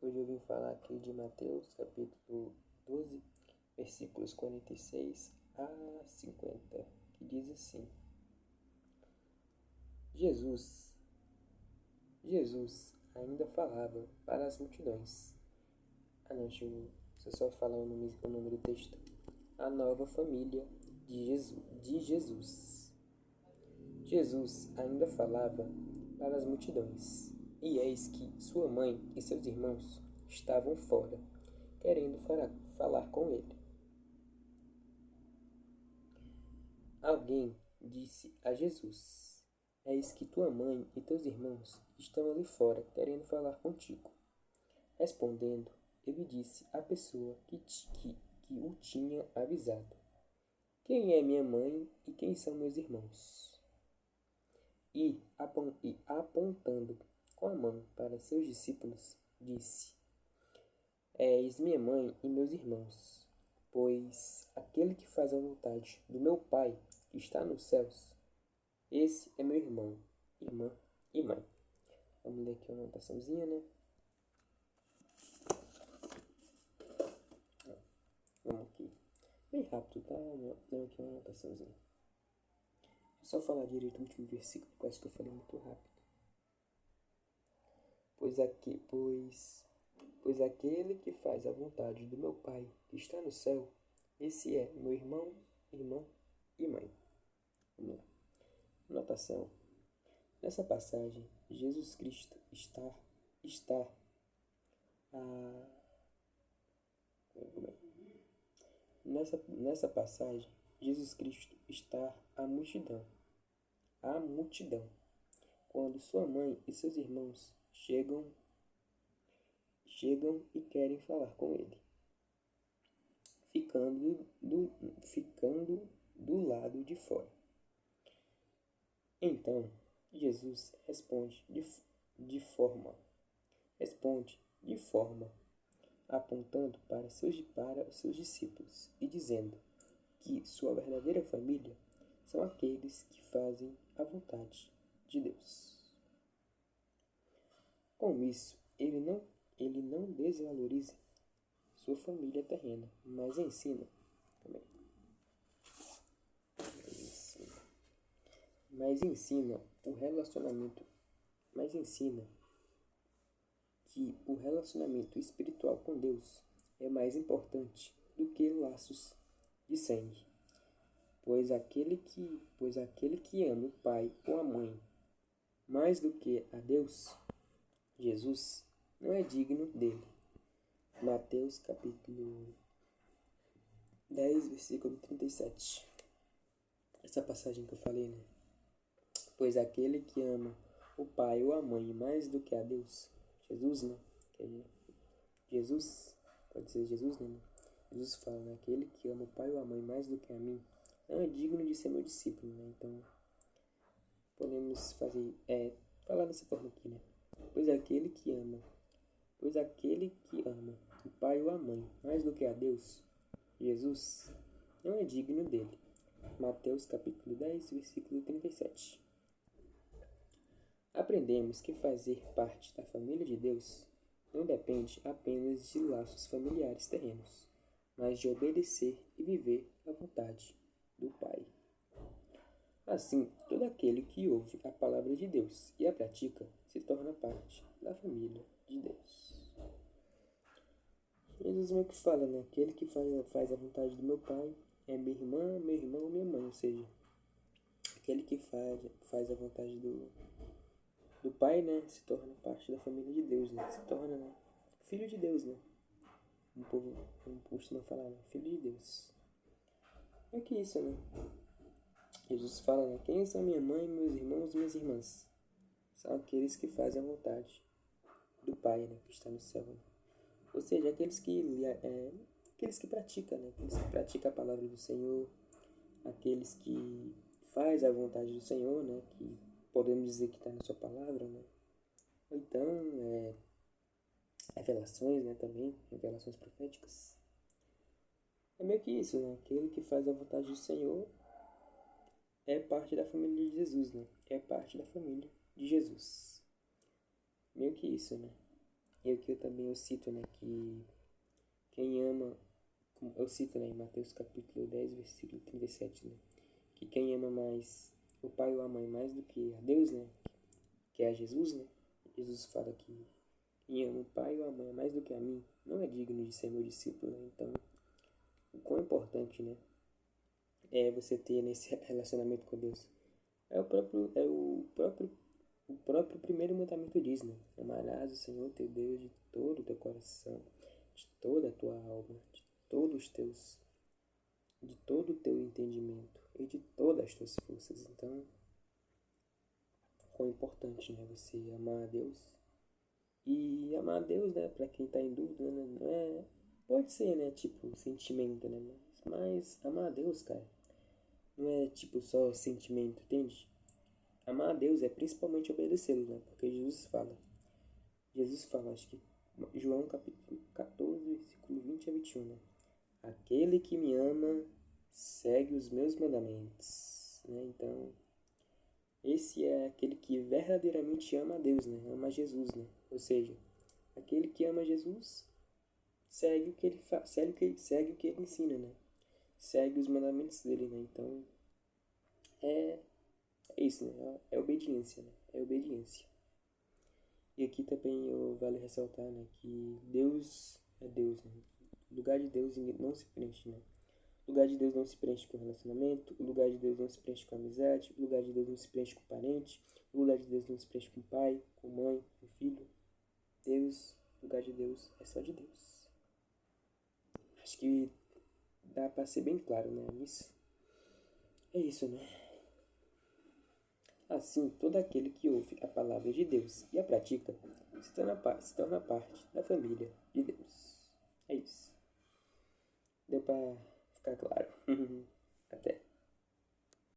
Hoje eu vim falar aqui de Mateus, capítulo 12, versículos 46 a 50, que diz assim: Jesus ainda falava para as multidões. Deixa eu só falar o nome do texto. A nova família de Jesus. Jesus ainda falava para as multidões, e eis que sua mãe e seus irmãos estavam fora, querendo falar com ele. Alguém disse a Jesus: Eis que tua mãe e teus irmãos estão ali fora, querendo falar contigo. Respondendo, ele disse à pessoa que o tinha avisado: Quem é minha mãe e quem são meus irmãos? E apontando com a mão para seus discípulos, disse: Eis minha mãe e meus irmãos, pois aquele que faz a vontade do meu Pai que está nos céus, esse é meu irmão, irmã e mãe. Vamos ler aqui uma anotaçãozinha, né? Vamos aqui. Bem rápido, tá? Dando aqui uma anotaçãozinha. É só falar direito o último versículo, quase que eu falei muito rápido. Pois aquele que faz a vontade do meu Pai que está no céu, esse é meu irmão, irmã e mãe. Vamos lá. Anotação. Nessa passagem, Jesus Cristo está Nessa passagem, Jesus Cristo está à multidão, quando sua mãe e seus irmãos chegam e querem falar com ele, ficando do lado de fora. Então, Jesus responde de forma, apontando para os seus discípulos e dizendo que sua verdadeira família são aqueles que fazem a vontade de Deus. Com isso, ele não desvaloriza sua família terrena, mas ensina que o relacionamento espiritual com Deus é mais importante do que laços de sangue. Pois aquele que ama o pai ou a mãe mais do que a Deus, Jesus, não é digno dele. Mateus capítulo 10, versículo 37. Essa passagem que eu falei, né? Pois aquele que ama o pai ou a mãe mais do que a Deus, Jesus, né? Jesus, pode ser Jesus, né? Jesus fala, né? Aquele que ama o pai ou a mãe mais do que a mim, não é digno de ser meu discípulo, né? Então, podemos falar dessa forma aqui, né? Pois aquele que ama o pai ou a mãe mais do que a Deus, Jesus, não é digno dele. Mateus capítulo 10, versículo 37. Aprendemos que fazer parte da família de Deus não depende apenas de laços familiares terrenos, mas de obedecer e viver a vontade do Pai. Assim, todo aquele que ouve a palavra de Deus e a pratica se torna parte da família de Deus. Jesus meio que fala, né? Aquele que faz a vontade do meu Pai é minha irmã, meu irmão, minha mãe. Ou seja, aquele que faz a vontade do Pai, né? Se torna parte da família de Deus, né? Se torna, né? Filho de Deus, né? Um povo costuma falar, né? Filho de Deus. É que isso, né? Jesus fala, né? Quem são minha mãe, meus irmãos e minhas irmãs? São aqueles que fazem a vontade do Pai, né? Que está no céu, né? Ou seja, aqueles que praticam, né? Aqueles que praticam a palavra do Senhor, aqueles que faz a vontade do Senhor, né? Que podemos dizer que está na sua palavra, né? Ou então, revelações, né? Também, revelações proféticas. É meio que isso, né? Aquele que faz a vontade do Senhor é parte da família de Jesus, né? É parte da família de Jesus. Meio que isso, né? E aqui eu cito, né, que quem ama, eu cito, né, em Mateus capítulo 10, versículo 37, né, que quem ama mais o pai ou a mãe mais do que a Deus, né, que é a Jesus, né, Jesus fala que quem ama o pai ou a mãe mais do que a mim não é digno de ser meu discípulo, né, então o quão importante, né, é você ter nesse relacionamento com Deus. O próprio primeiro mandamento diz, né? Amarás o Senhor teu Deus de todo o teu coração, de toda a tua alma, de todo o teu entendimento e de todas as tuas forças. Então, quão importante, né? Você amar a Deus. E amar a Deus, né? Pra quem tá em dúvida, né? Não é... Pode ser, né? Tipo, sentimento, né? Mas amar a Deus, cara, não é tipo só sentimento, entende? Amar a Deus é principalmente obedecê-lo, né? Porque Jesus fala, acho que João capítulo 14, versículo 20 a 21, né? Aquele que me ama segue os meus mandamentos, né? Então, esse é aquele que verdadeiramente ama a Deus, né? Ama Jesus, né? Ou seja, aquele que ama Jesus segue o que ele faz, segue o que ele ensina, né? Segue os mandamentos dele, né? Então, é, é isso, né? É obediência, né? É obediência. E aqui também vale ressaltar, né, que Deus é Deus, né? O lugar de Deus não se preenche, né? O lugar de Deus não se preenche com relacionamento, o lugar de Deus não se preenche com amizade, o lugar de Deus não se preenche com parente, o lugar de Deus não se preenche com pai, com mãe, com filho. Deus, o lugar de Deus é só de Deus. Acho que dá para ser bem claro, né, nisso. É isso, né? Assim, todo aquele que ouve a palavra de Deus e a pratica se torna parte da família de Deus. É isso. Deu pra ficar claro.